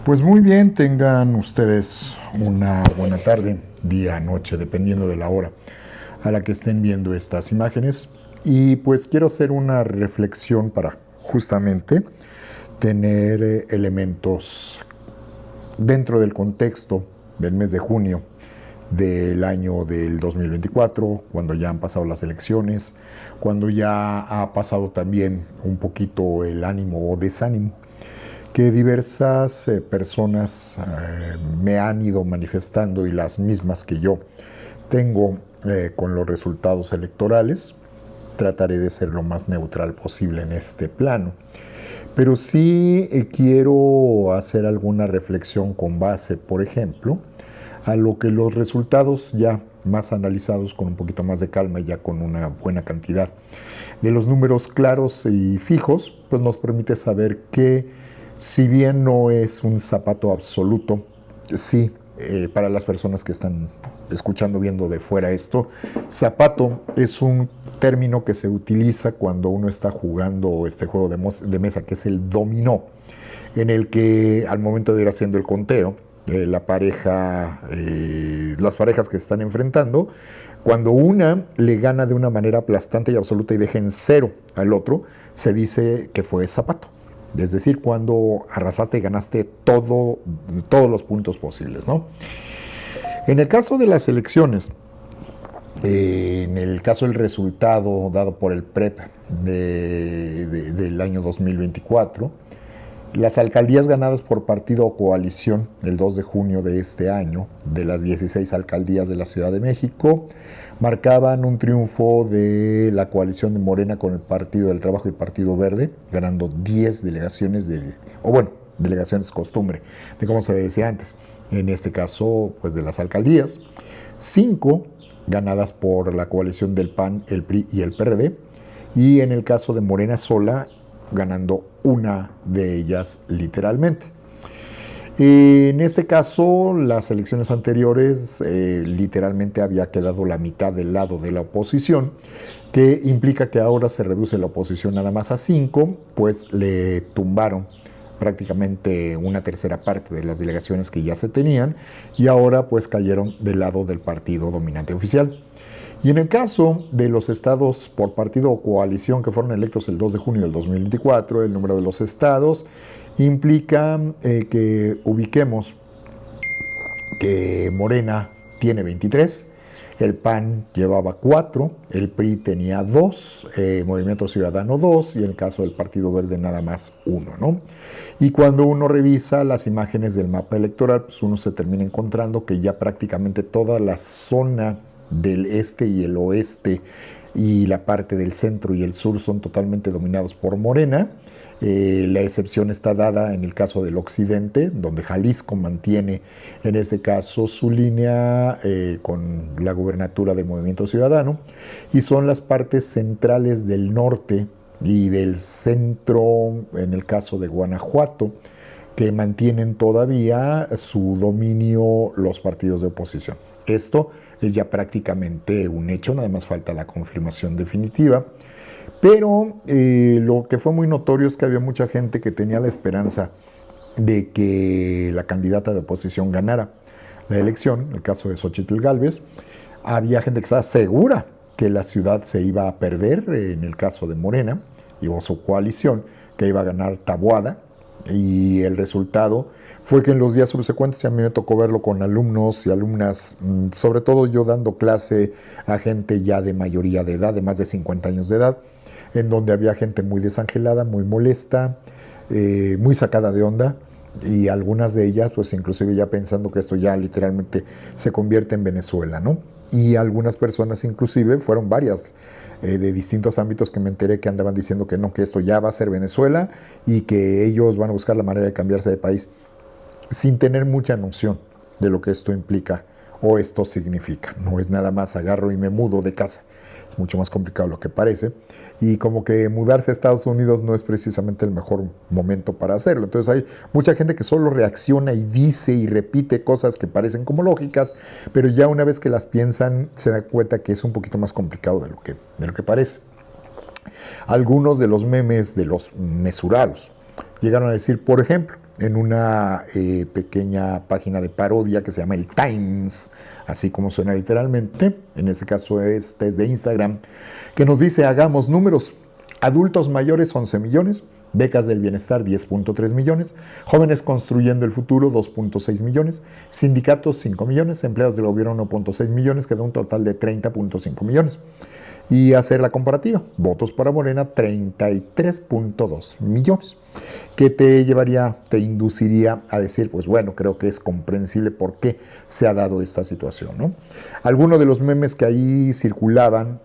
Pues muy bien, tengan ustedes una buena tarde, día, noche, dependiendo de la hora a la que estén viendo estas imágenes. Y pues quiero hacer una reflexión para justamente tener elementos dentro del contexto del mes de junio del año del 2024, cuando ya han pasado las elecciones, cuando ya ha pasado también un poquito el ánimo o desánimo que diversas personas me han ido manifestando, y las mismas que yo tengo con los resultados electorales. Trataré de ser lo más neutral posible en este plano. Pero sí quiero hacer alguna reflexión con base, por ejemplo, a lo que los resultados ya más analizados con un poquito más de calma y ya con una buena cantidad de los números claros y fijos, pues nos permite saber que si bien no es un zapato absoluto, sí, para las personas que están escuchando, viendo de fuera esto, zapato es un término que se utiliza cuando uno está jugando este juego de mesa, que es el dominó, en el que al momento de ir haciendo el conteo, las parejas que se están enfrentando, cuando una le gana de una manera aplastante y absoluta y deja en cero al otro, se dice que fue zapato. Es decir, cuando arrasaste y ganaste todos los puntos posibles, ¿no? En el caso de las elecciones, en el caso del resultado dado por el PREP del año 2024, las alcaldías ganadas por partido o coalición el 2 de junio de este año, de las 16 alcaldías de la Ciudad de México, marcaban un triunfo de la coalición de Morena con el Partido del Trabajo y el Partido Verde, ganando 10 delegaciones delegaciones costumbre, de como se le decía antes. En este caso, pues de las alcaldías, 5 ganadas por la coalición del PAN, el PRI y el PRD, y en el caso de Morena sola, ganando una de ellas literalmente. En este caso, las elecciones anteriores literalmente había quedado la mitad del lado de la oposición, que implica que ahora se reduce la oposición nada más a 5, pues le tumbaron prácticamente una tercera parte de las delegaciones que ya se tenían, y ahora pues cayeron del lado del partido dominante oficial. Y en el caso de los estados por partido o coalición que fueron electos el 2 de junio del 2024, el número de los estados implica que ubiquemos que Morena tiene 23, el PAN llevaba 4, el PRI tenía 2, Movimiento Ciudadano 2, y en el caso del Partido Verde nada más 1, ¿no? Y cuando uno revisa las imágenes del mapa electoral, pues uno se termina encontrando que ya prácticamente toda la zona del este y el oeste y la parte del centro y el sur son totalmente dominados por Morena. La excepción está dada en el caso del occidente, donde Jalisco mantiene en este caso su línea con la gubernatura del Movimiento Ciudadano, y son las partes centrales del norte y del centro, en el caso de Guanajuato, que mantienen todavía su dominio los partidos de oposición. Esto es ya prácticamente un hecho, nada más falta la confirmación definitiva. Pero lo que fue muy notorio es que había mucha gente que tenía la esperanza de que la candidata de oposición ganara la elección, en el caso de Xochitl Gálvez. Había gente que estaba segura que la ciudad se iba a perder, en el caso de Morena y o su coalición, que iba a ganar Taboada. Y el resultado fue que en los días subsecuentes, y a mí me tocó verlo con alumnos y alumnas, sobre todo yo dando clase a gente ya de mayoría de edad, de más de 50 años de edad, en donde había gente muy desangelada, muy molesta, muy sacada de onda, y algunas de ellas pues inclusive ya pensando que esto ya literalmente se convierte en Venezuela, ¿no? Y algunas personas inclusive, fueron varias de distintos ámbitos, que me enteré que andaban diciendo que no, que esto ya va a ser Venezuela y que ellos van a buscar la manera de cambiarse de país, sin tener mucha noción de lo que esto implica o esto significa. No es nada más agarro y me mudo de casa, es mucho más complicado de lo que parece, y como que mudarse a Estados Unidos no es precisamente el mejor momento para hacerlo. Entonces hay mucha gente que solo reacciona y dice y repite cosas que parecen como lógicas, pero ya una vez que las piensan se da cuenta que es un poquito más complicado de lo que parece. Algunos de los memes de los mesurados Llegaron a decir, por ejemplo, en una pequeña página de parodia que se llama el Times, así como suena literalmente, en este caso es de Instagram, que nos dice, hagamos números, adultos mayores 11 millones, becas del bienestar 10.3 millones, jóvenes construyendo el futuro 2.6 millones, sindicatos 5 millones, empleados del gobierno 1.6 millones, que da un total de 30.5 millones. Y hacer la comparativa, votos para Morena 33.2 millones, que te induciría a decir, pues bueno, creo que es comprensible por qué se ha dado esta situación, ¿no? Algunos de los memes que ahí circulaban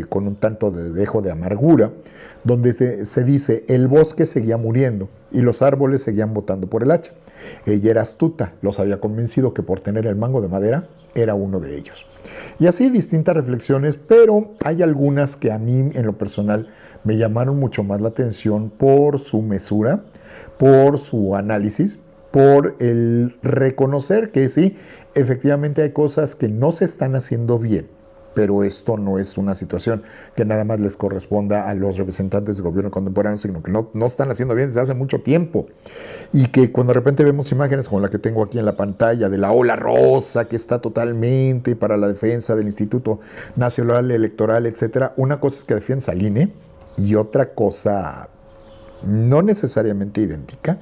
con un tanto de dejo de amargura, donde se dice, el bosque seguía muriendo y los árboles seguían botando por el hacha. Ella era astuta, los había convencido que por tener el mango de madera era uno de ellos. Y así distintas reflexiones, pero hay algunas que a mí en lo personal me llamaron mucho más la atención por su mesura, por su análisis, por el reconocer que sí, efectivamente hay cosas que no se están haciendo bien, pero esto no es una situación que nada más les corresponda a los representantes del gobierno contemporáneo, sino que no están haciendo bien desde hace mucho tiempo. Y que cuando de repente vemos imágenes como la que tengo aquí en la pantalla, de la ola rosa que está totalmente para la defensa del Instituto Nacional Electoral, etcétera, una cosa es que defiendas al INE y otra cosa no necesariamente idéntica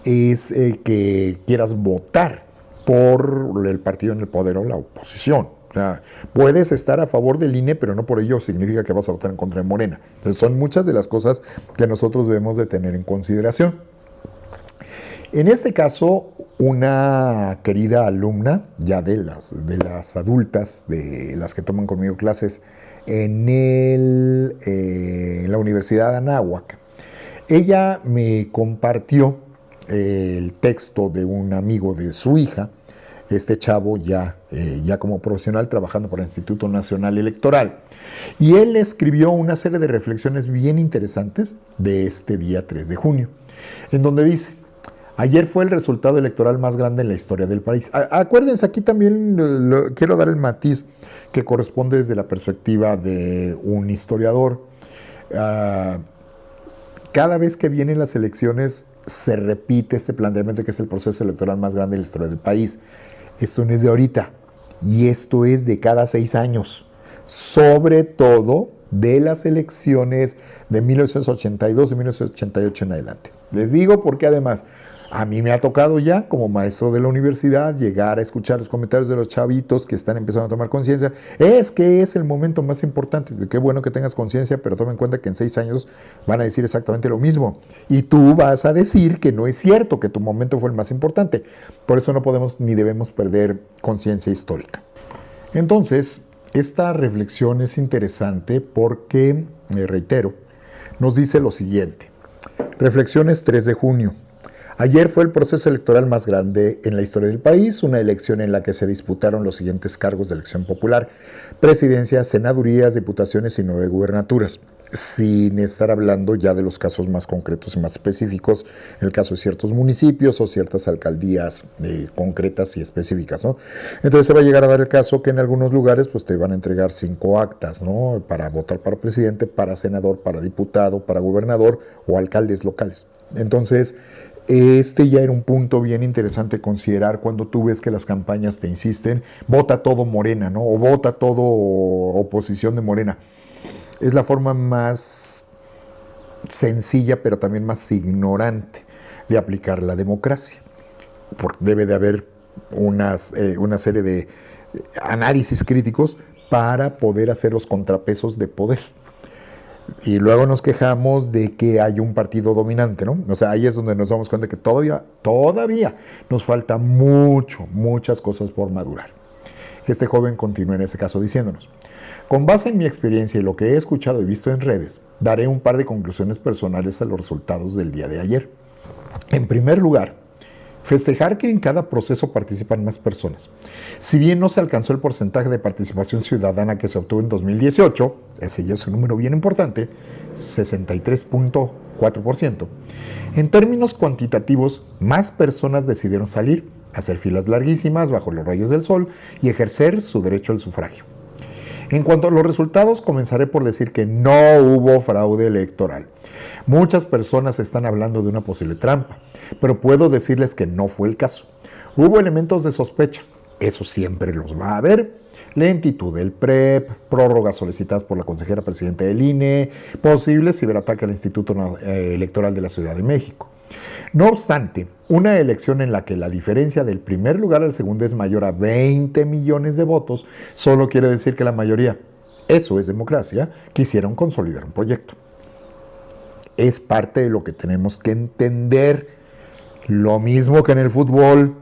es que quieras votar por el partido en el poder o la oposición. O sea, puedes estar a favor del INE, pero no por ello significa que vas a votar en contra de Morena. Entonces son muchas de las cosas que nosotros debemos de tener en consideración. En este caso, una querida alumna, ya de las adultas, de las que toman conmigo clases en la Universidad de Anáhuac, ella me compartió el texto de un amigo de su hija, este chavo ya como profesional trabajando para el Instituto Nacional Electoral. Y él escribió una serie de reflexiones bien interesantes de este día 3 de junio, en donde dice, ayer fue el resultado electoral más grande en la historia del país. Acuérdense, aquí también quiero dar el matiz que corresponde desde la perspectiva de un historiador. Cada vez que vienen las elecciones se repite este planteamiento que es el proceso electoral más grande en la historia del país. Esto no es de ahorita, y esto es de cada 6 años, sobre todo de las elecciones de 1982 y 1988 en adelante. Les digo porque además a mí me ha tocado ya, como maestro de la universidad, llegar a escuchar los comentarios de los chavitos que están empezando a tomar conciencia. Es que es el momento más importante. Qué bueno que tengas conciencia, pero toma en cuenta que en 6 años van a decir exactamente lo mismo. Y tú vas a decir que no es cierto, que tu momento fue el más importante. Por eso no podemos ni debemos perder conciencia histórica. Entonces, esta reflexión es interesante porque, reitero, nos dice lo siguiente. Reflexiones 3 de junio. Ayer fue el proceso electoral más grande en la historia del país, una elección en la que se disputaron los siguientes cargos de elección popular: presidencia, senadurías, diputaciones y 9 gubernaturas, sin estar hablando ya de los casos más concretos y más específicos, el caso de ciertos municipios o ciertas alcaldías concretas y específicas, ¿no? Entonces se va a llegar a dar el caso que en algunos lugares pues te van a entregar 5 actas, ¿no? Para votar para presidente, para senador, para diputado, para gobernador o alcaldes locales. Entonces, este ya era un punto bien interesante considerar cuando tú ves que las campañas te insisten, vota todo Morena, ¿no? O vota todo oposición de Morena. Es la forma más sencilla, pero también más ignorante de aplicar la democracia. Porque debe de haber una serie de análisis críticos para poder hacer los contrapesos de poder. Y luego nos quejamos de que hay un partido dominante, ¿no? O sea, ahí es donde nos damos cuenta que todavía nos falta muchas cosas por madurar. Este joven continúa en este caso diciéndonos: con base en mi experiencia y lo que he escuchado y visto en redes, daré un par de conclusiones personales a los resultados del día de ayer. En primer lugar, festejar que en cada proceso participan más personas. Si bien no se alcanzó el porcentaje de participación ciudadana que se obtuvo en 2018, ese ya es un número bien importante, 63.4%, en términos cuantitativos, más personas decidieron salir, hacer filas larguísimas bajo los rayos del sol y ejercer su derecho al sufragio. En cuanto a los resultados, comenzaré por decir que no hubo fraude electoral. Muchas personas están hablando de una posible trampa, pero puedo decirles que no fue el caso. Hubo elementos de sospecha, eso siempre los va a haber. Lentitud del PREP, prórrogas solicitadas por la consejera presidenta del INE, posible ciberataque al Instituto Electoral de la Ciudad de México. No obstante, una elección en la que la diferencia del primer lugar al segundo es mayor a 20 millones de votos, solo quiere decir que la mayoría, eso es democracia, quisieron consolidar un proyecto. Es parte de lo que tenemos que entender. Lo mismo que en el fútbol,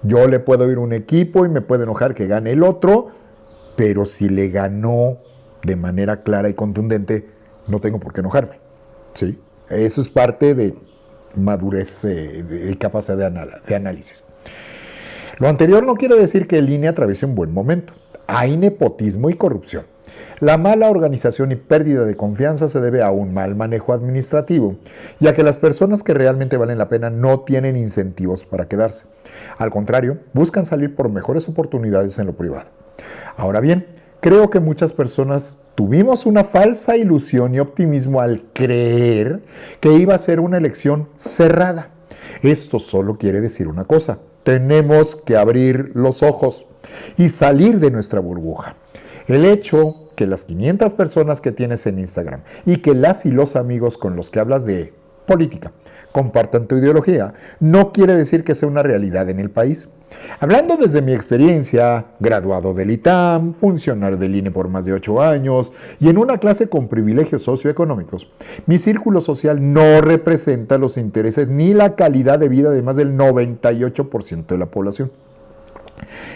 yo le puedo ir a un equipo y me puede enojar que gane el otro, pero si le ganó de manera clara y contundente, no tengo por qué enojarme. ¿Sí? Eso es parte de madurez y capacidad de análisis. Lo anterior no quiere decir que el INE atraviese un buen momento. Hay nepotismo y corrupción. La mala organización y pérdida de confianza se debe a un mal manejo administrativo, ya que las personas que realmente valen la pena no tienen incentivos para quedarse. Al contrario, buscan salir por mejores oportunidades en lo privado. Ahora bien, creo que muchas personas tuvimos una falsa ilusión y optimismo al creer que iba a ser una elección cerrada. Esto solo quiere decir una cosa: tenemos que abrir los ojos y salir de nuestra burbuja. El hecho que las 500 personas que tienes en Instagram y que las y los amigos con los que hablas de política compartan tu ideología, no quiere decir que sea una realidad en el país. Hablando desde mi experiencia, graduado del ITAM, funcionario del INE por más de 8 años y en una clase con privilegios socioeconómicos, mi círculo social no representa los intereses ni la calidad de vida de más del 98% de la población.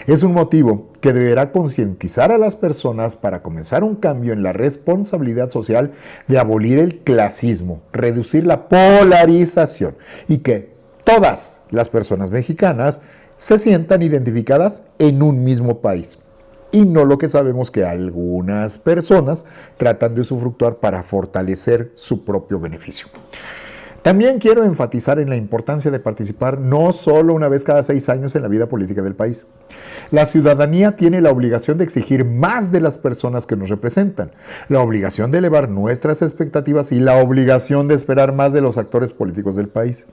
Es un motivo que deberá concientizar a las personas para comenzar un cambio en la responsabilidad social de abolir el clasismo, reducir la polarización y que todas las personas mexicanas se sientan identificadas en un mismo país. Y no lo que sabemos que algunas personas tratan de usufructuar para fortalecer su propio beneficio. También quiero enfatizar en la importancia de participar no solo una vez cada 6 años en la vida política del país. La ciudadanía tiene la obligación de exigir más de las personas que nos representan, la obligación de elevar nuestras expectativas y la obligación de esperar más de los actores políticos del país.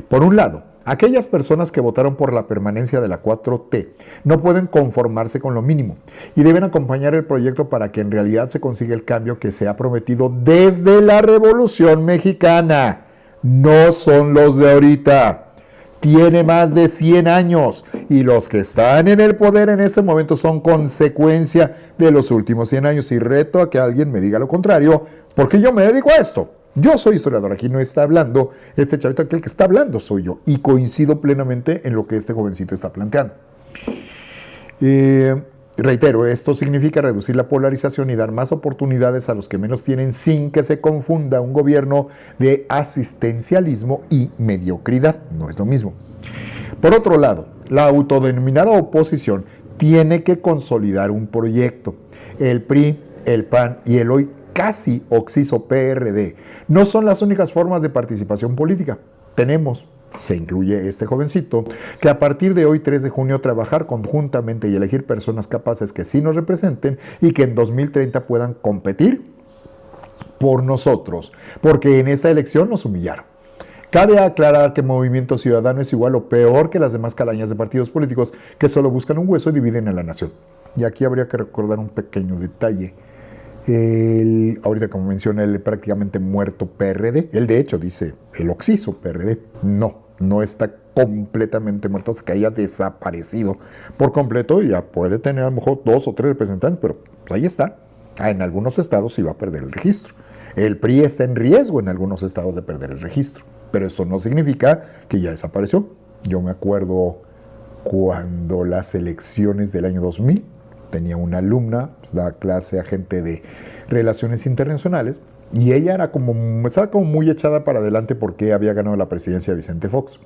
Por un lado, aquellas personas que votaron por la permanencia de la 4T no pueden conformarse con lo mínimo y deben acompañar el proyecto para que en realidad se consiga el cambio que se ha prometido desde la Revolución Mexicana. No son los de ahorita. Tiene más de 100 años y los que están en el poder en este momento son consecuencia de los últimos 100 años y reto a que alguien me diga lo contrario, porque yo me dedico a esto. Yo soy historiador, aquí no está hablando este chavito, aquí el que está hablando soy yo, y coincido plenamente en lo que este jovencito está planteando. Reitero, esto significa reducir la polarización y dar más oportunidades a los que menos tienen sin que se confunda un gobierno de asistencialismo y mediocridad, no es lo mismo. Por otro lado, la autodenominada oposición tiene que consolidar un proyecto. El PRI, el PAN y el hoy casi oxiso PRD no son las únicas formas de participación política. Tenemos, se incluye este jovencito, que a partir de hoy 3 de junio trabajar conjuntamente y elegir personas capaces que sí nos representen y que en 2030 puedan competir por nosotros, porque en esta elección nos humillaron. Cabe aclarar que Movimiento Ciudadano es igual o peor que las demás calañas de partidos políticos que solo buscan un hueso y dividen a la nación. Y aquí habría que recordar un pequeño detalle. Ahorita como menciona el prácticamente muerto PRD, él de hecho dice el oxiso PRD, no está completamente muerto, se que haya desaparecido por completo, ya puede tener a lo mejor 2 o 3 representantes, pero pues ahí está. En algunos estados sí va a perder el registro. El PRI está en riesgo en algunos estados de perder el registro, pero eso no significa que ya desapareció. Yo me acuerdo cuando las elecciones del año 2000, tenía una alumna, pues, daba clase a gente de relaciones internacionales, y ella estaba como muy echada para adelante porque había ganado la presidencia de Vicente Fox.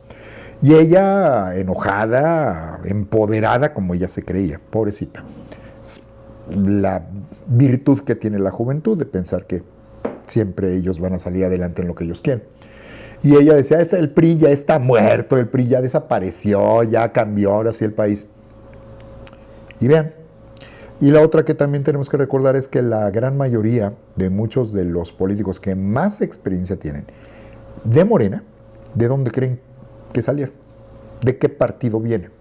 Y ella, enojada, empoderada como ella se creía, pobrecita. La virtud que tiene la juventud de pensar que siempre ellos van a salir adelante en lo que ellos quieren. Y ella decía, el PRI ya está muerto, el PRI ya desapareció, ya cambió ahora sí el país. Y vean, Y la otra que también tenemos que recordar es que la gran mayoría de muchos de los políticos que más experiencia tienen de Morena, ¿de dónde creen que salieron? ¿De qué partido vienen?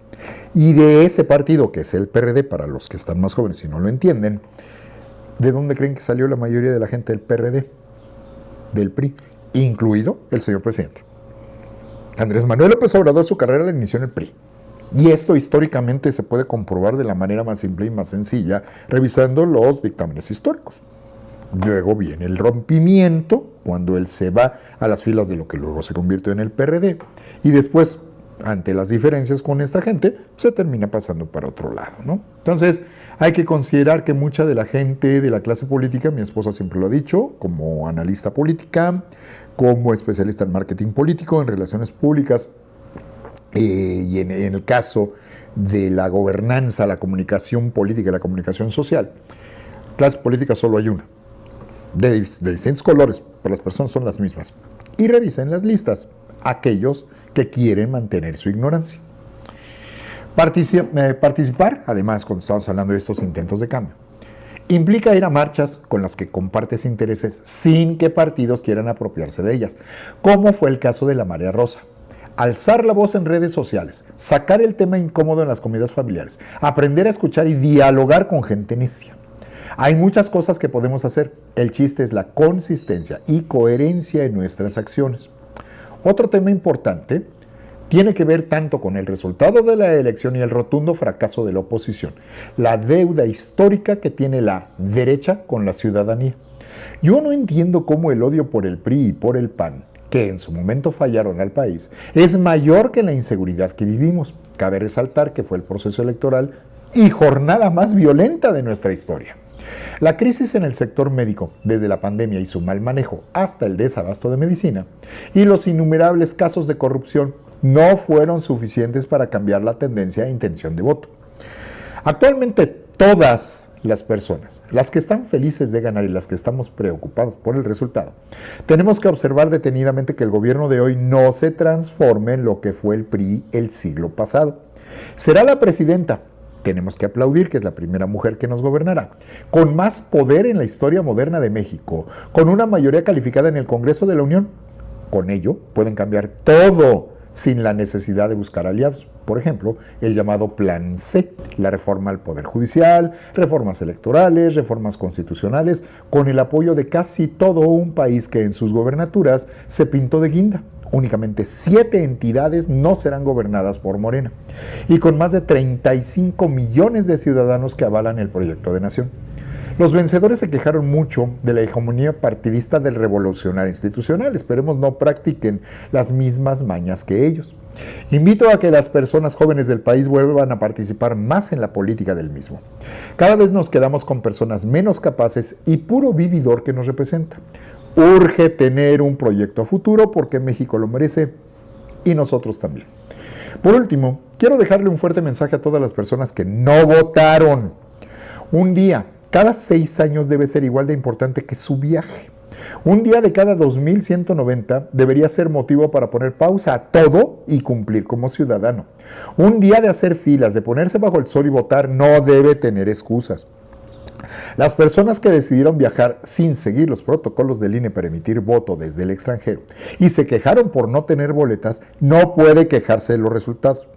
Y de ese partido, que es el PRD, para los que están más jóvenes y no lo entienden, ¿de dónde creen que salió la mayoría de la gente del PRD? Del PRI, incluido el señor presidente. Andrés Manuel López Obrador su carrera la inició en el PRI. Y esto históricamente se puede comprobar de la manera más simple y más sencilla, revisando los dictámenes históricos. Luego viene el rompimiento, cuando él se va a las filas de lo que luego se convirtió en el PRD. Y después, ante las diferencias con esta gente, se termina pasando para otro lado, ¿no? Entonces, hay que considerar que mucha de la gente de la clase política, mi esposa siempre lo ha dicho, como analista política, como especialista en marketing político, en relaciones públicas, y en el caso de la gobernanza, la comunicación política y la comunicación social, clase política solo hay una, de distintos colores, pero las personas son las mismas. Y revisen las listas, aquellos que quieren mantener su ignorancia. Participar, además, cuando estamos hablando de estos intentos de cambio, implica ir a marchas con las que compartes intereses sin que partidos quieran apropiarse de ellas, como fue el caso de la Marea Rosa. Alzar la voz en redes sociales, sacar el tema incómodo en las comidas familiares, aprender a escuchar y dialogar con gente necia. Hay muchas cosas que podemos hacer. El chiste es la consistencia y coherencia en nuestras acciones. Otro tema importante tiene que ver tanto con el resultado de la elección y el rotundo fracaso de la oposición, la deuda histórica que tiene la derecha con la ciudadanía. Yo no entiendo cómo el odio por el PRI y por el PAN, que en su momento fallaron al país, es mayor que la inseguridad que vivimos. Cabe resaltar que fue el proceso electoral y jornada más violenta de nuestra historia. La crisis en el sector médico, desde la pandemia y su mal manejo hasta el desabasto de medicina, y los innumerables casos de corrupción no fueron suficientes para cambiar la tendencia e intención de voto. Actualmente todas las personas, las que están felices de ganar y las que estamos preocupados por el resultado, tenemos que observar detenidamente que el gobierno de hoy no se transforme en lo que fue el PRI el siglo pasado. Será la presidenta, tenemos que aplaudir que es la primera mujer que nos gobernará, con más poder en la historia moderna de México, con una mayoría calificada en el Congreso de la Unión. Con ello pueden cambiar todo sin la necesidad de buscar aliados. Por ejemplo, el llamado Plan C, la reforma al Poder Judicial, reformas electorales, reformas constitucionales, con el apoyo de casi todo un país que en sus gobernaturas se pintó de guinda. Únicamente 7 entidades no serán gobernadas por Morena, y con más de 35 millones de ciudadanos que avalan el proyecto de nación. Los vencedores se quejaron mucho de la hegemonía partidista del revolucionario institucional. Esperemos no practiquen las mismas mañas que ellos. Invito a que las personas jóvenes del país vuelvan a participar más en la política del mismo. Cada vez nos quedamos con personas menos capaces y puro vividor que nos representa. Urge tener un proyecto a futuro porque México lo merece y nosotros también. Por último, quiero dejarle un fuerte mensaje a todas las personas que no votaron. Un día cada 6 años debe ser igual de importante que su viaje. Un día de cada 2190 debería ser motivo para poner pausa a todo y cumplir como ciudadano. Un día de hacer filas, de ponerse bajo el sol y votar no debe tener excusas. Las personas que decidieron viajar sin seguir los protocolos del INE para emitir voto desde el extranjero y se quejaron por no tener boletas, no puede quejarse de los resultados.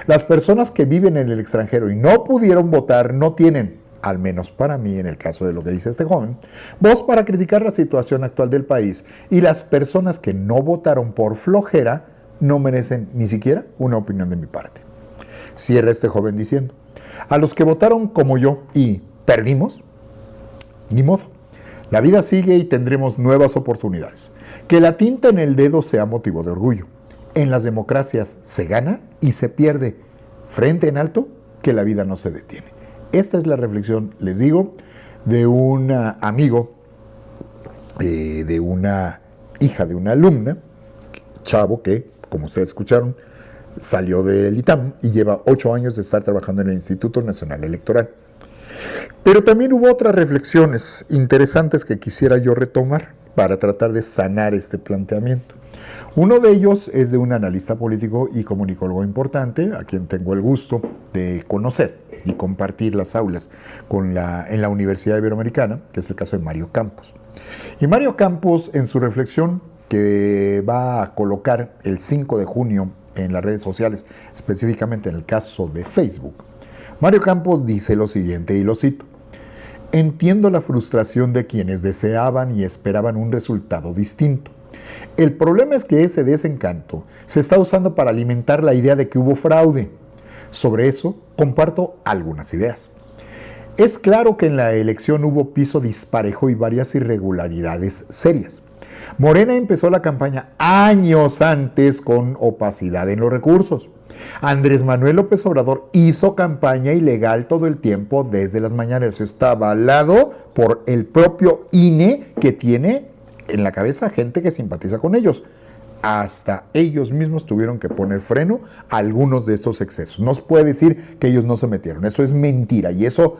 Las personas que viven en el extranjero y no pudieron votar no tienen, al menos para mí, en el caso de lo que dice este joven, voz para criticar la situación actual del país, y las personas que no votaron por flojera no merecen ni siquiera una opinión de mi parte. Cierra este joven diciendo: a los que votaron como yo y perdimos, ni modo. La vida sigue y tendremos nuevas oportunidades. Que la tinta en el dedo sea motivo de orgullo. En las democracias se gana y se pierde. Frente en alto, que la vida no se detiene. Esta es la reflexión, les digo, de un amigo, de una hija de una alumna, chavo que, como ustedes escucharon, salió del ITAM y lleva 8 años de estar trabajando en el Instituto Nacional Electoral. Pero también hubo otras reflexiones interesantes que quisiera yo retomar. para tratar de sanar este planteamiento. Uno de ellos es de un analista político y comunicólogo importante, a quien tengo el gusto de conocer y compartir las aulas en la Universidad Iberoamericana, que es el caso de Mario Campos. Y Mario Campos, en su reflexión que va a colocar el 5 de junio en las redes sociales, específicamente en el caso de Facebook, Mario Campos dice lo siguiente, y lo cito: entiendo la frustración de quienes deseaban y esperaban un resultado distinto. El problema es que ese desencanto se está usando para alimentar la idea de que hubo fraude. Sobre eso comparto algunas ideas. Es claro que en la elección hubo piso disparejo y varias irregularidades serias. Morena empezó la campaña años antes con opacidad en los recursos. Andrés Manuel López Obrador hizo campaña ilegal todo el tiempo desde las mañaneras. Está avalado por el propio INE, que tiene en la cabeza gente que simpatiza con ellos. Hasta ellos mismos tuvieron que poner freno a algunos de estos excesos. No se puede decir que ellos no se metieron. Eso es mentira. Y eso,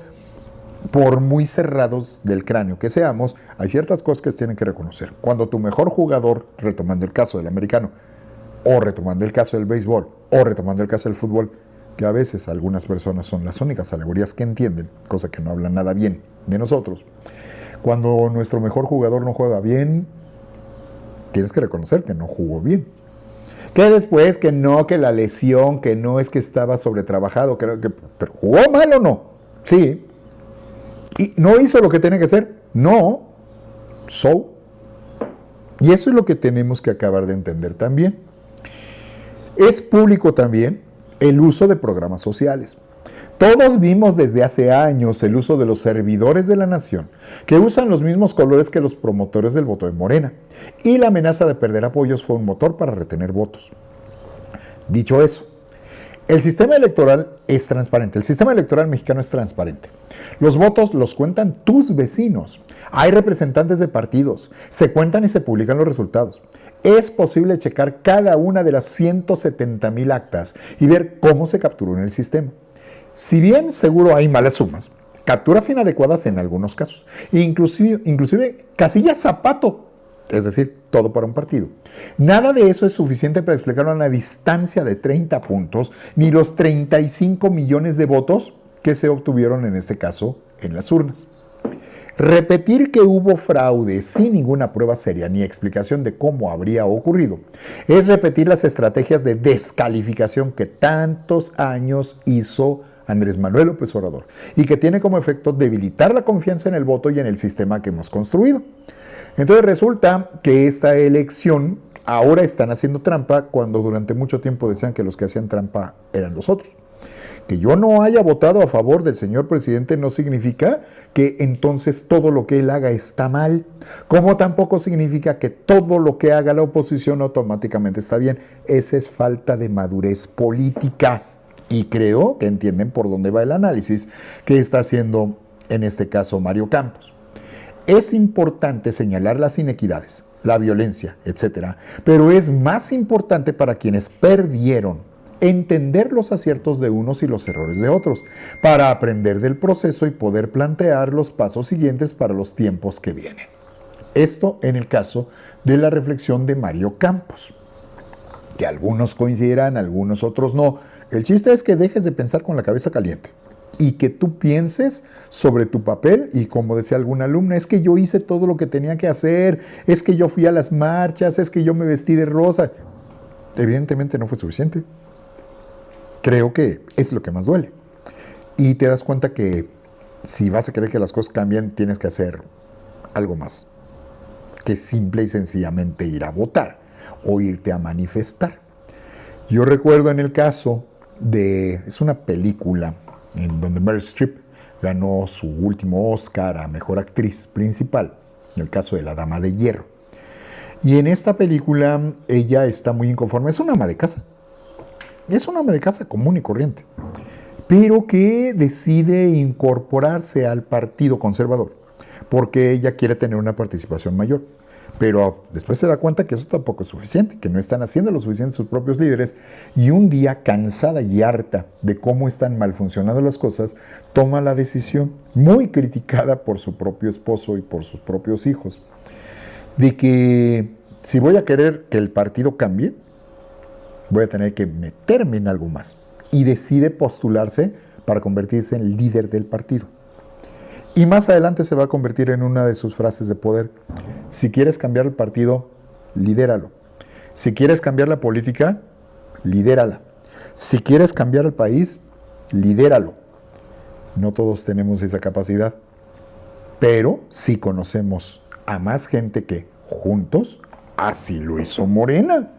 por muy cerrados del cráneo que seamos, hay ciertas cosas que se tienen que reconocer. Cuando tu mejor jugador, retomando el caso del americano, o retomando el caso del béisbol, o retomando el caso del fútbol, que a veces algunas personas son las únicas alegorías que entienden, cosa que no hablan nada bien de nosotros. Cuando nuestro mejor jugador no juega bien, tienes que reconocer que no jugó bien. Que después, que no, que la lesión, que no es que estaba sobretrabajado, pero ¿jugó mal o no? Sí. ¿Y no hizo lo que tenía que hacer? No. Y eso es lo que tenemos que acabar de entender también. Es público también el uso de programas sociales. Todos vimos desde hace años el uso de los servidores de la nación, que usan los mismos colores que los promotores del voto de Morena, y la amenaza de perder apoyos fue un motor para retener votos. Dicho eso, el sistema electoral es transparente. El sistema electoral mexicano es transparente. Los votos los cuentan tus vecinos. Hay representantes de partidos. Se cuentan y se publican los resultados. Es posible checar cada una de las 170,000 actas y ver cómo se capturó en el sistema. Si bien seguro hay malas sumas, capturas inadecuadas en algunos casos, inclusive casillas zapato, es decir, todo para un partido. Nada de eso es suficiente para explicar una distancia de 30 puntos, ni los 35 millones de votos que se obtuvieron en este caso en las urnas. Repetir que hubo fraude sin ninguna prueba seria ni explicación de cómo habría ocurrido es repetir las estrategias de descalificación que tantos años hizo Andrés Manuel López Obrador y que tiene como efecto debilitar la confianza en el voto y en el sistema que hemos construido. Entonces resulta que esta elección ahora están haciendo trampa cuando durante mucho tiempo decían que los que hacían trampa eran los otros. Que yo no haya votado a favor del señor presidente no significa que entonces todo lo que él haga está mal, como tampoco significa que todo lo que haga la oposición automáticamente está bien. Esa es falta de madurez política y creo que entienden por dónde va el análisis que está haciendo en este caso Mario Campos. Es importante señalar las inequidades, la violencia, etcétera, pero es más importante para quienes perdieron entender los aciertos de unos y los errores de otros, para aprender del proceso y poder plantear los pasos siguientes para los tiempos que vienen. Esto en el caso de la reflexión de Mario Campos, que algunos coincidirán, algunos otros no. El chiste es que dejes de pensar con la cabeza caliente y que tú pienses sobre tu papel y, como decía alguna alumna, es que yo hice todo lo que tenía que hacer, es que yo fui a las marchas, es que yo me vestí de rosa. Evidentemente no fue suficiente. Creo que es lo que más duele. Y te das cuenta que si vas a querer que las cosas cambien, tienes que hacer algo más que simple y sencillamente ir a votar o irte a manifestar. Yo recuerdo en el caso es una película en donde Meryl Streep ganó su último Oscar a Mejor Actriz Principal, en el caso de La Dama de Hierro. Y en esta película ella está muy inconforme, es una ama de casa. Es una ama de casa común y corriente, pero que decide incorporarse al Partido Conservador, porque ella quiere tener una participación mayor. Pero después se da cuenta que eso tampoco es suficiente, que no están haciendo lo suficiente sus propios líderes, y un día, cansada y harta de cómo están mal funcionando las cosas, toma la decisión, muy criticada por su propio esposo y por sus propios hijos, de que si voy a querer que el partido cambie, voy a tener que meterme en algo más. Y decide postularse para convertirse en líder del partido. Y más adelante se va a convertir en una de sus frases de poder. Si quieres cambiar el partido, lidéralo. Si quieres cambiar la política, lidérala. Si quieres cambiar el país, lidéralo. No todos tenemos esa capacidad, pero sí conocemos a más gente que juntos, así lo hizo Morena.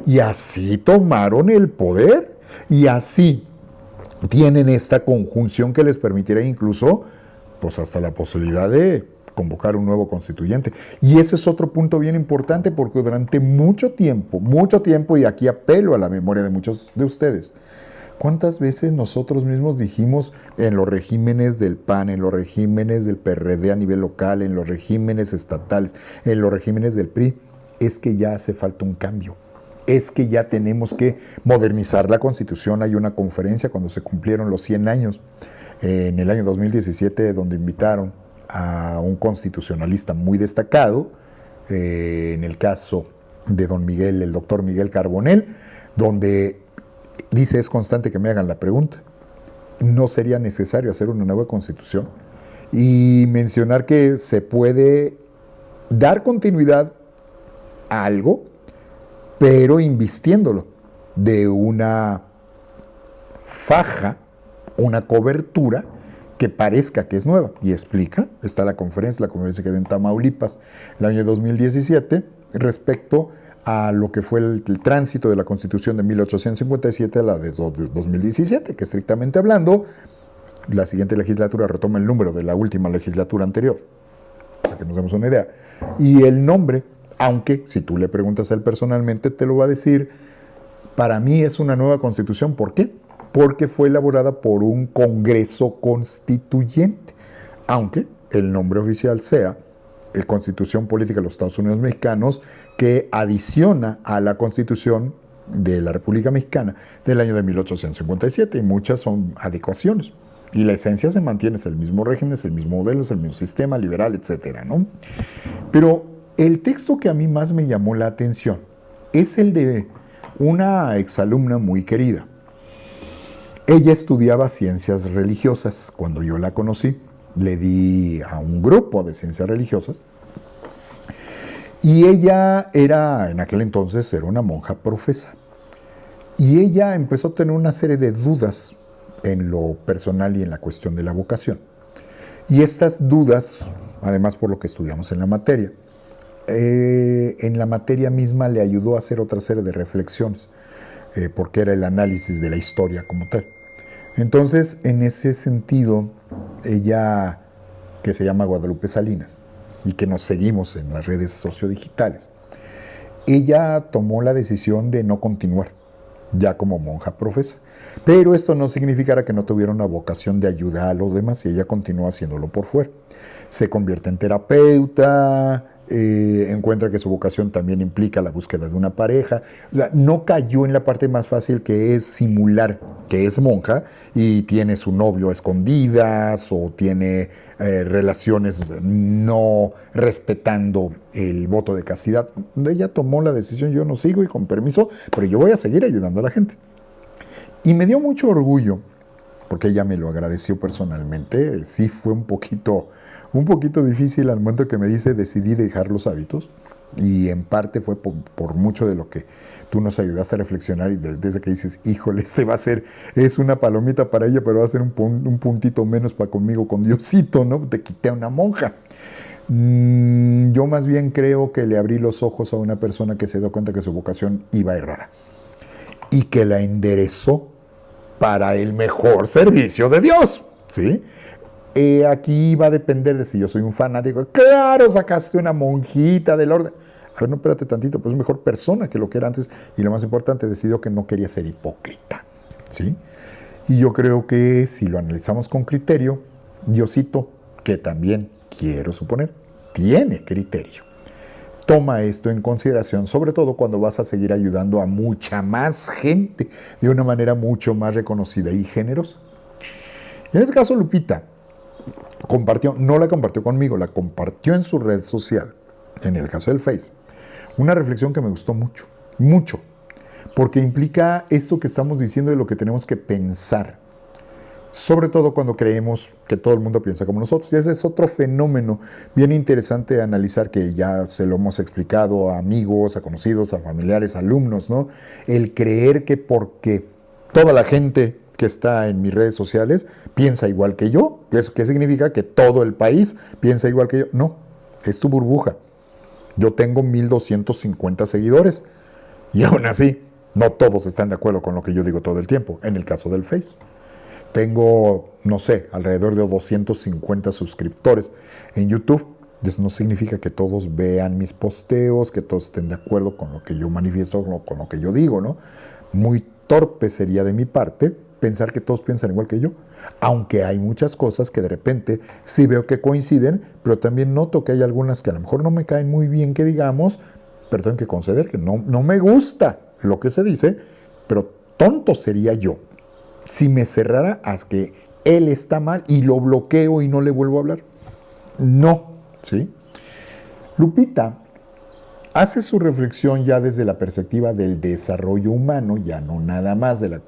Y así tomaron el poder. Y así tienen esta conjunción que les permitirá incluso, pues hasta la posibilidad de convocar un nuevo constituyente. Y ese es otro punto bien importante, porque durante mucho tiempo, y aquí apelo a la memoria de muchos de ustedes, ¿cuántas veces nosotros mismos dijimos en los regímenes del PAN, en los regímenes del PRD a nivel local, en los regímenes estatales, en los regímenes del PRI, es que ya hace falta un cambio? Es que ya tenemos que modernizar la Constitución. Hay una conferencia cuando se cumplieron los 100 años, en el año 2017, donde invitaron a un constitucionalista muy destacado, en el caso de don Miguel, el doctor Miguel Carbonell, donde dice: es constante que me hagan la pregunta, ¿no sería necesario hacer una nueva Constitución? Y mencionar que se puede dar continuidad a algo, pero invistiéndolo de una faja, una cobertura que parezca que es nueva. Y explica, está la conferencia que dio en Tamaulipas el año 2017, respecto a lo que fue el tránsito de la Constitución de 1857 a la de 2017, que estrictamente hablando, la siguiente legislatura retoma el número de la última legislatura anterior, para que nos demos una idea. Y el nombre, aunque si tú le preguntas a él personalmente, te lo va a decir: para mí es una nueva Constitución. ¿Por qué? Porque fue elaborada por un Congreso Constituyente, aunque el nombre oficial sea la Constitución Política de los Estados Unidos Mexicanos, que adiciona a la Constitución de la República Mexicana del año de 1857, y muchas son adecuaciones. Y la esencia se mantiene, es el mismo régimen, es el mismo modelo, es el mismo sistema liberal, etcétera, ¿no? Pero el texto que a mí más me llamó la atención es el de una exalumna muy querida. Ella estudiaba ciencias religiosas. Cuando yo la conocí, le di a un grupo de ciencias religiosas, y ella en aquel entonces era una monja profesa. Y ella empezó a tener una serie de dudas en lo personal y en la cuestión de la vocación. Y estas dudas, además por lo que estudiamos en la materia misma le ayudó a hacer otra serie de reflexiones, porque era el análisis de la historia como tal. Entonces, en ese sentido, ella, que se llama Guadalupe Salinas, y que nos seguimos en las redes sociodigitales, ella tomó la decisión de no continuar ya como monja profesa. Pero esto no significara que no tuviera una vocación de ayudar a los demás, y ella continuó haciéndolo por fuera. Se convierte en terapeuta, encuentra que su vocación también implica la búsqueda de una pareja. O sea, no cayó en la parte más fácil, que es simular que es monja y tiene su novio a escondidas, o tiene relaciones no respetando el voto de castidad. Ella tomó la decisión: yo no sigo, y con permiso, pero yo voy a seguir ayudando a la gente. Y me dio mucho orgullo, porque ella me lo agradeció personalmente. Sí fue un poquito difícil al momento que me dice: decidí dejar los hábitos, y en parte fue por mucho de lo que tú nos ayudaste a reflexionar, y desde que dices: híjole, es una palomita para ella, pero va a ser un puntito menos para conmigo, con Diosito, ¿no? Te quité a una monja. Yo más bien creo que le abrí los ojos a una persona que se dio cuenta que su vocación iba errada, y que la enderezó para el mejor servicio de Dios, ¿sí? Aquí va a depender de si yo soy un fanático. Claro, sacaste una monjita del orden. A ver, no, espérate tantito, pues es mejor persona que lo que era antes, y lo más importante, decidió que no quería ser hipócrita, ¿sí? Y yo creo que si lo analizamos con criterio, Diosito, que también quiero suponer, tiene criterio, toma esto en consideración, sobre todo cuando vas a seguir ayudando a mucha más gente de una manera mucho más reconocida y generosa. Y en este caso, Lupita compartió, no la compartió conmigo, la compartió en su red social, en el caso del Face, una reflexión que me gustó mucho, mucho, porque implica esto que estamos diciendo de lo que tenemos que pensar, sobre todo cuando creemos que todo el mundo piensa como nosotros. Y ese es otro fenómeno bien interesante de analizar, que ya se lo hemos explicado a amigos, a conocidos, a familiares, a alumnos, ¿no? El creer que porque toda la gente que está en mis redes sociales piensa igual que yo, ¿eso qué significa? Que todo el país piensa igual que yo. No, es tu burbuja. Yo tengo 1250 seguidores y aún así no todos están de acuerdo con lo que yo digo todo el tiempo, en el caso del Face. Tengo, no sé, alrededor de 250 suscriptores en YouTube. Eso no significa que todos vean mis posteos, que todos estén de acuerdo con lo que yo manifiesto, con lo que yo digo, ¿no? Muy torpe sería de mi parte pensar que todos piensan igual que yo. Aunque hay muchas cosas que de repente sí veo que coinciden, pero también noto que hay algunas que a lo mejor no me caen muy bien, que digamos, pero tengo que conceder que no me gusta lo que se dice, pero tonto sería yo si me cerrara a que él está mal y lo bloqueo y no le vuelvo a hablar. No, ¿sí? Lupita hace su reflexión ya desde la perspectiva del desarrollo humano, ya no nada más de la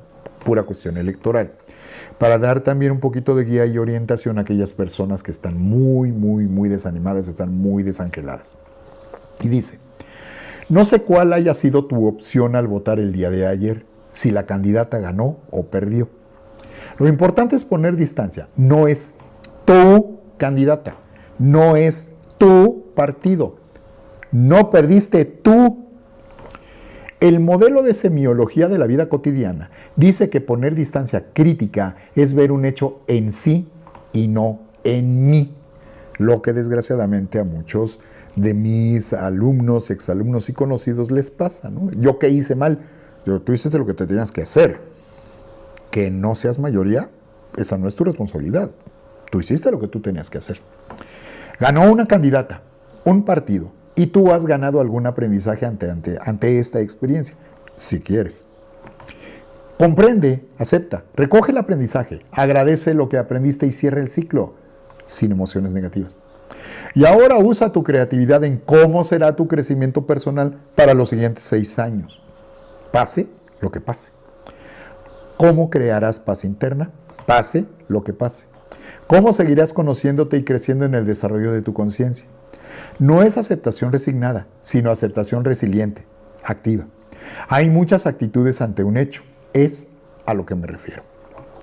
pura cuestión electoral, para dar también un poquito de guía y orientación a aquellas personas que están muy desanimadas, están muy desangeladas. Y dice: no sé cuál haya sido tu opción al votar el día de ayer, si la candidata ganó o perdió. Lo importante es poner distancia. No es tu candidata, no es tu partido. No perdiste tú. El modelo de semiología de la vida cotidiana dice que poner distancia crítica es ver un hecho en sí y no en mí. Lo que desgraciadamente a muchos de mis alumnos, exalumnos y conocidos les pasa, ¿no? ¿Yo qué hice mal? Tú hiciste lo que te tenías que hacer. Que no seas mayoría, esa no es tu responsabilidad. Tú hiciste lo que tú tenías que hacer. Ganó una candidata, un partido, y tú has ganado algún aprendizaje ante esta experiencia, si quieres. Comprende, acepta, recoge el aprendizaje, agradece lo que aprendiste y cierra el ciclo, sin emociones negativas. Y ahora usa tu creatividad en cómo será tu crecimiento personal para los siguientes 6 años. Pase lo que pase. ¿Cómo crearás paz interna? Pase lo que pase. ¿Cómo seguirás conociéndote y creciendo en el desarrollo de tu conciencia? No es aceptación resignada, sino aceptación resiliente, activa. Hay muchas actitudes ante un hecho. Es a lo que me refiero.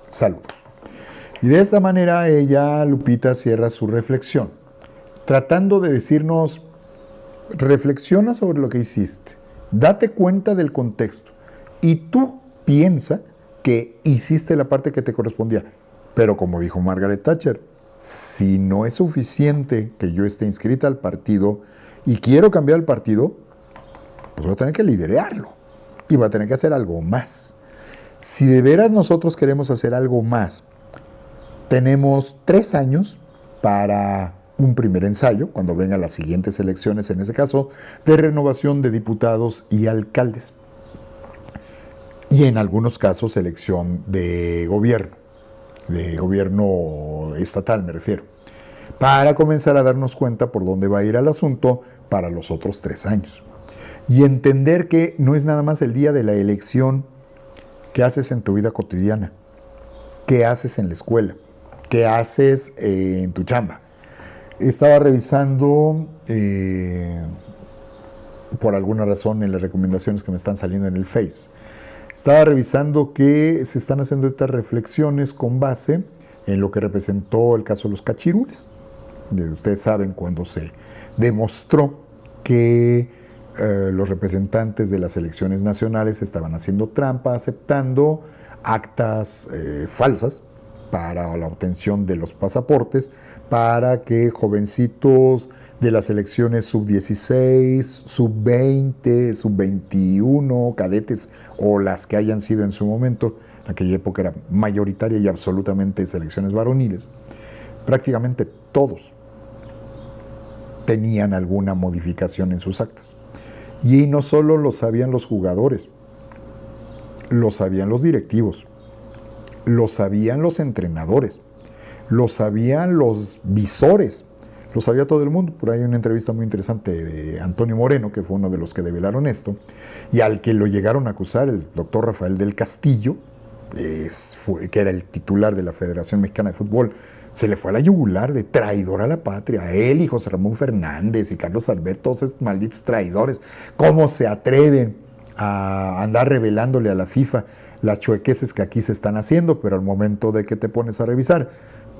Saludos. Y de esta manera ella, Lupita, cierra su reflexión, tratando de decirnos: reflexiona sobre lo que hiciste, date cuenta del contexto y tú piensa que hiciste la parte que te correspondía. Pero como dijo Margaret Thatcher, si no es suficiente que yo esté inscrita al partido y quiero cambiar el partido, pues voy a tener que liderarlo y voy a tener que hacer algo más. Si de veras nosotros queremos hacer algo más, tenemos 3 años para un primer ensayo, cuando vengan las siguientes elecciones, en ese caso, de renovación de diputados y alcaldes. Y en algunos casos, elección de gobierno estatal me refiero, para comenzar a darnos cuenta por dónde va a ir el asunto para los otros 3 años. Y entender que no es nada más el día de la elección. ¿Qué haces en tu vida cotidiana? ¿Qué haces en la escuela? ¿Qué haces en tu chamba? Estaba revisando, por alguna razón, en las recomendaciones que me están saliendo en el Face, estaba revisando que se están haciendo estas reflexiones con base en lo que representó el caso de los cachirules. Ustedes saben cuando se demostró que los representantes de las elecciones nacionales estaban haciendo trampa, aceptando actas falsas para la obtención de los pasaportes, para que jovencitos de las elecciones sub-16, sub-20, sub-21, cadetes o las que hayan sido en su momento, en aquella época era mayoritaria y absolutamente selecciones varoniles, prácticamente todos tenían alguna modificación en sus actas. Y no solo lo sabían los jugadores, lo sabían los directivos, lo sabían los entrenadores, lo sabían los visores, Lo sabía todo el mundo. Por ahí hay una entrevista muy interesante de Antonio Moreno, que fue uno de los que develaron esto, y al que lo llegaron a acusar, el doctor Rafael del Castillo, que era el titular de la Federación Mexicana de Fútbol, se le fue a la yugular de traidor a la patria. A él y José Ramón Fernández y Carlos Albert, todos esos malditos traidores. ¿Cómo se atreven a andar revelándole a la FIFA las chuequeces que aquí se están haciendo? Pero al momento de que te pones a revisar,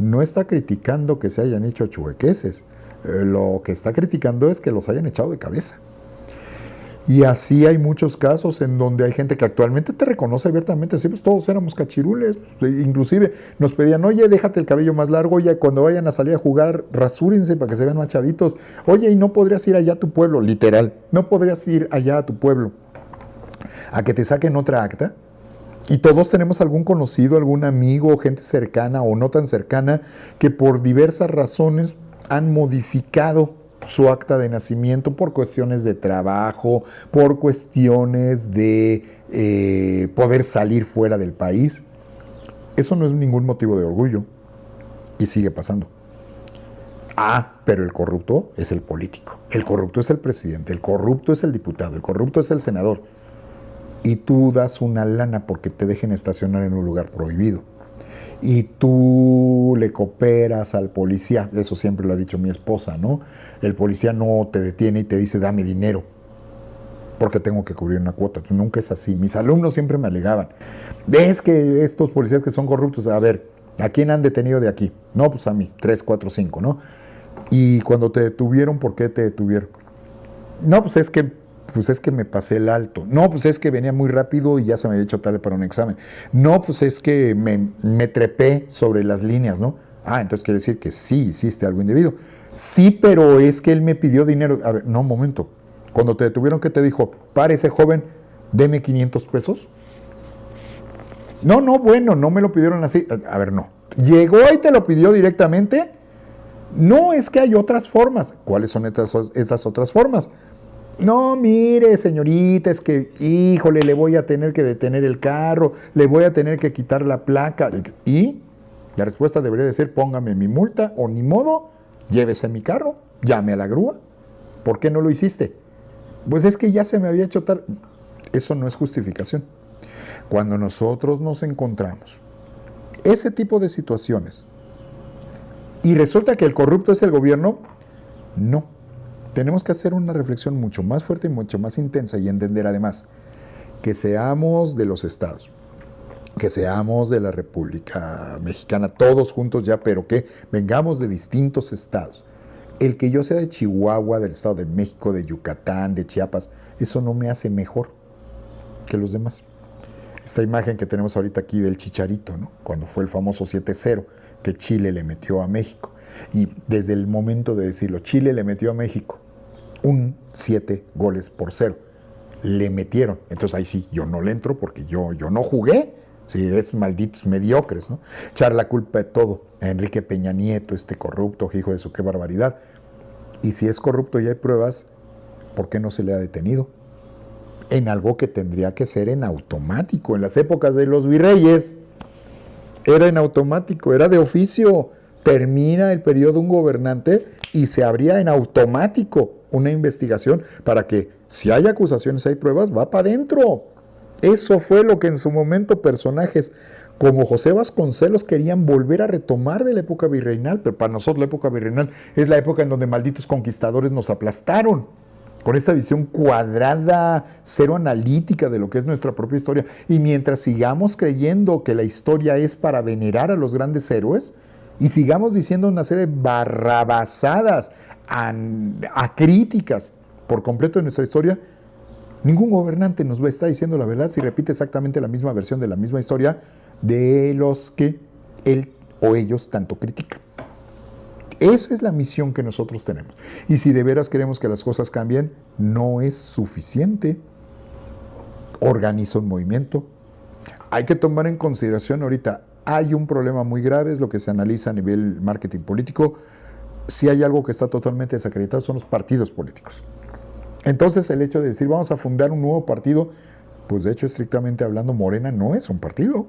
no está criticando que se hayan hecho chuequeces. Lo que está criticando es que los hayan echado de cabeza. Y así hay muchos casos en donde hay gente que actualmente te reconoce abiertamente, sí, pues todos éramos cachirules, inclusive nos pedían, oye, déjate el cabello más largo, oye, cuando vayan a salir a jugar, rasúrense para que se vean más chavitos, oye, y no podrías ir allá a tu pueblo, literal, no podrías ir allá a tu pueblo, a que te saquen otra acta. Y todos tenemos algún conocido, algún amigo, gente cercana o no tan cercana, que por diversas razones han modificado su acta de nacimiento por cuestiones de trabajo, por cuestiones de poder salir fuera del país. Eso no es ningún motivo de orgullo y sigue pasando. Pero el corrupto es el político, el corrupto es el presidente, el corrupto es el diputado, el corrupto es el senador. Y tú das una lana porque te dejen estacionar en un lugar prohibido. Y tú le cooperas al policía, eso siempre lo ha dicho mi esposa, ¿no? El policía no te detiene y te dice, dame dinero, porque tengo que cubrir una cuota. Nunca es así. Mis alumnos siempre me alegaban, es que estos policías que son corruptos, a ver, ¿a quién han detenido de aquí? No, pues a mí, 3, 4, 5, ¿no? Y cuando te detuvieron, ¿por qué te detuvieron? No, pues es que me pasé el alto. No, pues es que venía muy rápido y ya se me había hecho tarde para un examen. No, pues es que me trepé sobre las líneas, ¿no? Entonces quiere decir que sí hiciste algo indebido. Sí, pero es que él me pidió dinero. A ver, no, un momento. Cuando te detuvieron, ¿qué te dijo? Párese, joven, deme 500 pesos. No, bueno, no me lo pidieron así. A ver, no. ¿Llegó y te lo pidió directamente? No, es que hay otras formas. ¿Cuáles son esas otras formas? No, mire, señorita, es que, híjole, le voy a tener que detener el carro, le voy a tener que quitar la placa. Y la respuesta debería de ser, póngame mi multa o ni modo, llévese mi carro, llame a la grúa. ¿Por qué no lo hiciste? Pues es que ya se me había hecho tarde. Eso no es justificación. Cuando nosotros nos encontramos ese tipo de situaciones y resulta que el corrupto es el gobierno, no. Tenemos que hacer una reflexión mucho más fuerte y mucho más intensa y entender además que seamos de los estados, que seamos de la República Mexicana, todos juntos ya, pero que vengamos de distintos estados. El que yo sea de Chihuahua, del Estado de México, de Yucatán, de Chiapas, eso no me hace mejor que los demás. Esta imagen que tenemos ahorita aquí del Chicharito, ¿no? Cuando fue el famoso 7-0 que Chile le metió a México. Y desde el momento de decirlo, Chile le metió a México un 7-0. Le metieron. Entonces ahí sí, yo no le entro porque yo no jugué. Sí, es malditos mediocres, ¿no? Echar la culpa de todo a Enrique Peña Nieto, este corrupto, hijo de su qué barbaridad. Y si es corrupto y hay pruebas, ¿por qué no se le ha detenido? En algo que tendría que ser en automático. En las épocas de los virreyes era en automático, era de oficio. Termina el periodo de un gobernante y se abría en automático una investigación para que si hay acusaciones, hay pruebas, va para adentro. Eso fue lo que en su momento personajes como José Vasconcelos querían volver a retomar de la época virreinal, pero para nosotros la época virreinal es la época en donde malditos conquistadores nos aplastaron, con esta visión cuadrada, cero analítica de lo que es nuestra propia historia. Y mientras sigamos creyendo que la historia es para venerar a los grandes héroes, y sigamos diciendo una serie de barrabasadas, acríticas por completo de nuestra historia, ningún gobernante nos va a estar diciendo la verdad si repite exactamente la misma versión de la misma historia de los que él o ellos tanto critican. Esa es la misión que nosotros tenemos. Y si de veras queremos que las cosas cambien, no es suficiente. Organiza un movimiento. Hay que tomar en consideración ahorita, hay un problema muy grave, es lo que se analiza a nivel marketing político. Si hay algo que está totalmente desacreditado son los partidos políticos. Entonces el hecho de decir vamos a fundar un nuevo partido, pues de hecho estrictamente hablando Morena no es un partido,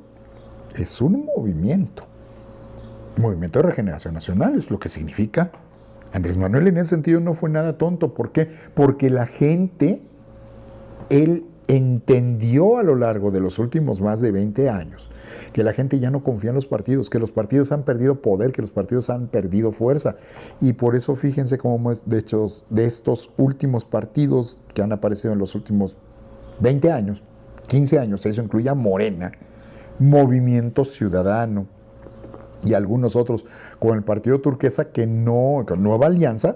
es un movimiento. Movimiento de Regeneración Nacional es lo que significa. Andrés Manuel en ese sentido no fue nada tonto. ¿Por qué? Porque la gente, él entendió a lo largo de los últimos más de 20 años que la gente ya no confía en los partidos, que los partidos han perdido poder, que los partidos han perdido fuerza. Y por eso fíjense cómo de estos últimos partidos que han aparecido en los últimos 20 años, 15 años, eso incluye a Morena, Movimiento Ciudadano y algunos otros, con el partido turquesa que no, con Nueva Alianza,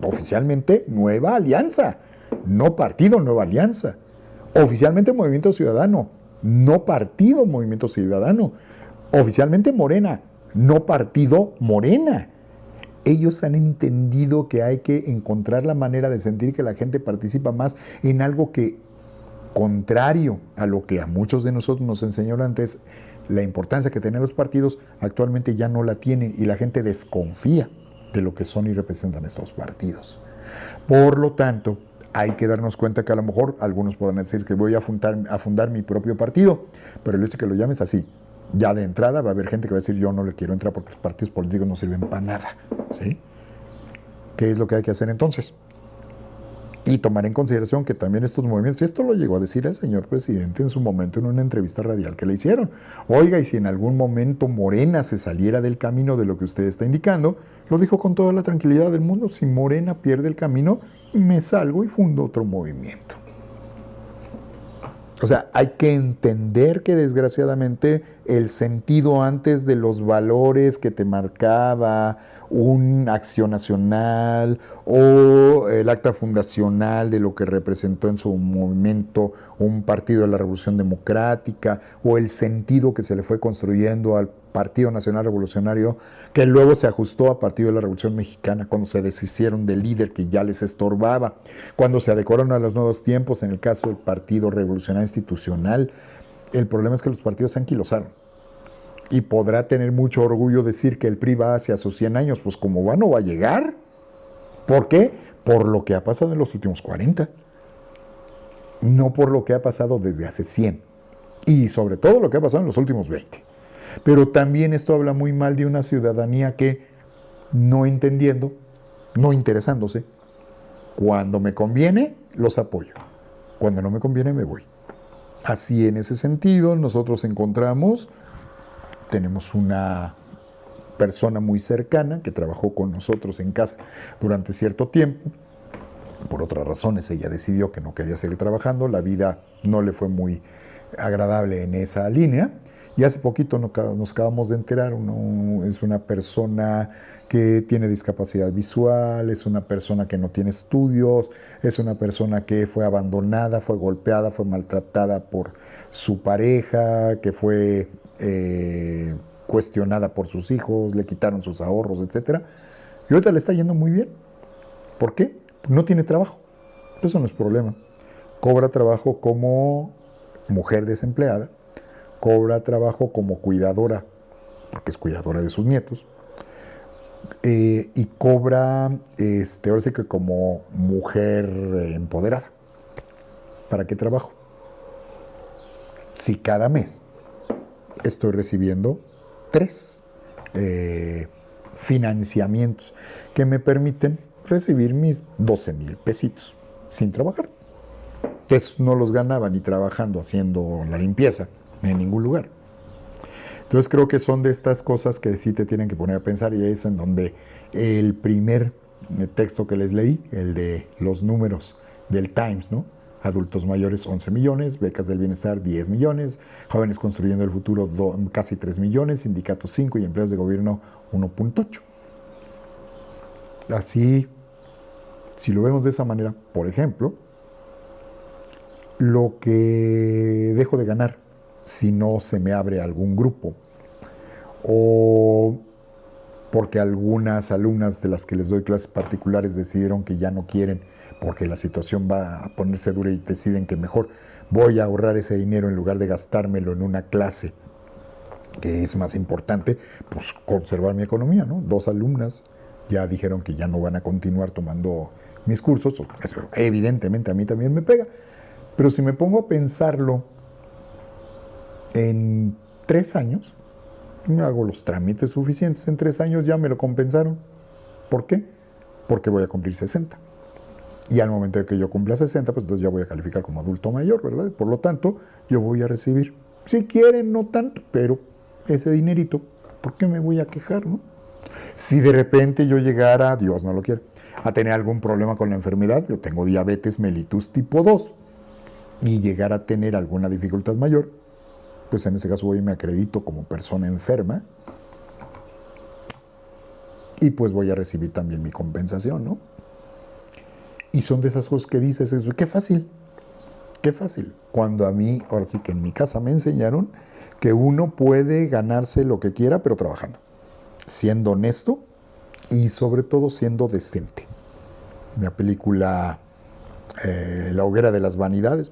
oficialmente Nueva Alianza, no partido Nueva Alianza, oficialmente Movimiento Ciudadano, no partido Movimiento Ciudadano, oficialmente Morena, no partido Morena. Ellos han entendido que hay que encontrar la manera de sentir que la gente participa más en algo que, contrario a lo que a muchos de nosotros nos enseñaron antes, la importancia que tenían los partidos, actualmente ya no la tiene y la gente desconfía de lo que son y representan estos partidos. Por lo tanto, hay que darnos cuenta que a lo mejor algunos podrán decir que voy a fundar mi propio partido, pero el hecho de que lo llames así, ya de entrada va a haber gente que va a decir yo no le quiero entrar porque los partidos políticos no sirven para nada, ¿sí? ¿Qué es lo que hay que hacer entonces? Y tomar en consideración que también estos movimientos, y esto lo llegó a decir el señor presidente en su momento en una entrevista radial que le hicieron, oiga, y si en algún momento Morena se saliera del camino de lo que usted está indicando, lo dijo con toda la tranquilidad del mundo, si Morena pierde el camino, me salgo y fundo otro movimiento. O sea, hay que entender que desgraciadamente el sentido antes de los valores que te marcaba una acción nacional o el acta fundacional de lo que representó en su momento un partido de la Revolución Democrática o el sentido que se le fue construyendo al Partido Nacional Revolucionario, que luego se ajustó a Partido de la Revolución Mexicana cuando se deshicieron del líder que ya les estorbaba, cuando se adecuaron a los nuevos tiempos, en el caso del Partido Revolucionario Institucional. El problema es que los partidos se anquilosaron. Y podrá tener mucho orgullo decir que el PRI va hacia sus 100 años, pues como va, no va a llegar. ¿Por qué? Por lo que ha pasado en los últimos 40. No por lo que ha pasado desde hace 100. Y sobre todo lo que ha pasado en los últimos 20. Pero también esto habla muy mal de una ciudadanía que, no entendiendo, no interesándose, cuando me conviene, los apoyo. Cuando no me conviene, me voy. Así, en ese sentido, nosotros tenemos una persona muy cercana que trabajó con nosotros en casa durante cierto tiempo. Por otras razones, ella decidió que no quería seguir trabajando, la vida no le fue muy agradable en esa línea. Y hace poquito nos acabamos de enterar, es una persona que tiene discapacidad visual, es una persona que no tiene estudios, es una persona que fue abandonada, fue golpeada, fue maltratada por su pareja, que fue cuestionada por sus hijos, le quitaron sus ahorros, etc. Y ahorita le está yendo muy bien. ¿Por qué? No tiene trabajo. Eso no es problema. Cobra trabajo como mujer desempleada, cobra trabajo como cuidadora, porque es cuidadora de sus nietos, y cobra, ahora sí que como mujer empoderada. ¿Para qué trabajo? Si cada mes estoy recibiendo 3 financiamientos que me permiten recibir mis 12,000 pesitos sin trabajar. Eso no los ganaba ni trabajando haciendo la limpieza en ningún lugar. Entonces creo que son de estas cosas que sí te tienen que poner a pensar, y es en donde el primer texto que les leí, el de los números del Times, ¿no? Adultos mayores 11 millones, becas del bienestar 10 millones, jóvenes construyendo el futuro casi 3 millones, sindicatos 5 y empleos de gobierno 1.8. Así, si lo vemos de esa manera, por ejemplo, lo que dejo de ganar si no se me abre algún grupo, o porque algunas alumnas de las que les doy clases particulares decidieron que ya no quieren porque la situación va a ponerse dura y deciden que mejor voy a ahorrar ese dinero en lugar de gastármelo en una clase que es más importante, pues conservar mi economía, ¿no? 2 alumnas ya dijeron que ya no van a continuar tomando mis cursos. Eso evidentemente a mí también me pega, pero si me pongo a pensarlo, en 3 años, me hago los trámites suficientes, en 3 años ya me lo compensaron. ¿Por qué? porque voy a cumplir 60. Y al momento de que yo cumpla 60, pues entonces ya voy a calificar como adulto mayor, ¿verdad? Por lo tanto, yo voy a recibir, si quieren, no tanto, pero ese dinerito, ¿por qué me voy a quejar, no? Si de repente yo llegara, Dios no lo quiere, a tener algún problema con la enfermedad, yo tengo diabetes mellitus tipo 2, y llegar a tener alguna dificultad mayor, pues en ese caso voy y me acredito como persona enferma, y pues voy a recibir también mi compensación, ¿no? Y son de esas cosas que dices, eso, qué fácil, qué fácil. Cuando a mí, ahora sí que en mi casa me enseñaron que uno puede ganarse lo que quiera, pero trabajando, siendo honesto y sobre todo siendo decente. La película La hoguera de las vanidades,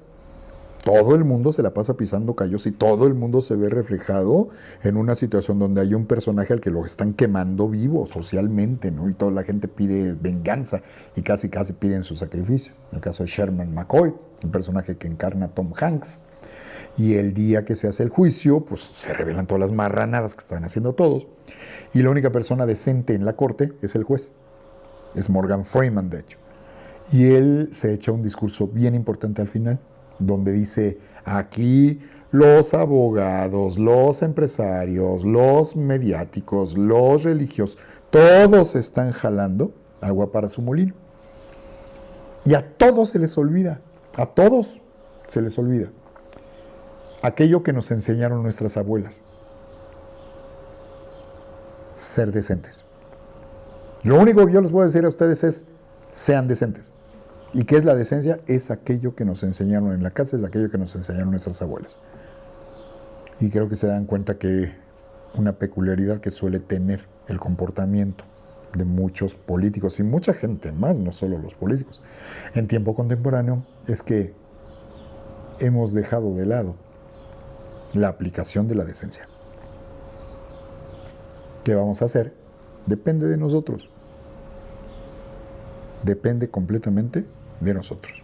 todo el mundo se la pasa pisando callos y todo el mundo se ve reflejado en una situación donde hay un personaje al que lo están quemando vivo socialmente, ¿no? Y toda la gente pide venganza y casi piden su sacrificio. En el caso de Sherman McCoy, el personaje que encarna Tom Hanks. Y el día que se hace el juicio, pues se revelan todas las marranadas que están haciendo todos. Y la única persona decente en la corte es el juez. Es Morgan Freeman, de hecho. Y él se echa un discurso bien importante al final, donde dice, aquí los abogados, los empresarios, los mediáticos, los religiosos, todos están jalando agua para su molino. Y a todos se les olvida, a todos se les olvida aquello que nos enseñaron nuestras abuelas: ser decentes. Lo único que yo les puedo decir a ustedes es, sean decentes. ¿Y qué es la decencia? Es aquello que nos enseñaron en la casa, es aquello que nos enseñaron nuestras abuelas. Y creo que se dan cuenta que una peculiaridad que suele tener el comportamiento de muchos políticos y mucha gente más, no solo los políticos, en tiempo contemporáneo, es que hemos dejado de lado la aplicación de la decencia. ¿Qué vamos a hacer? Depende de nosotros. Depende completamente de nosotros.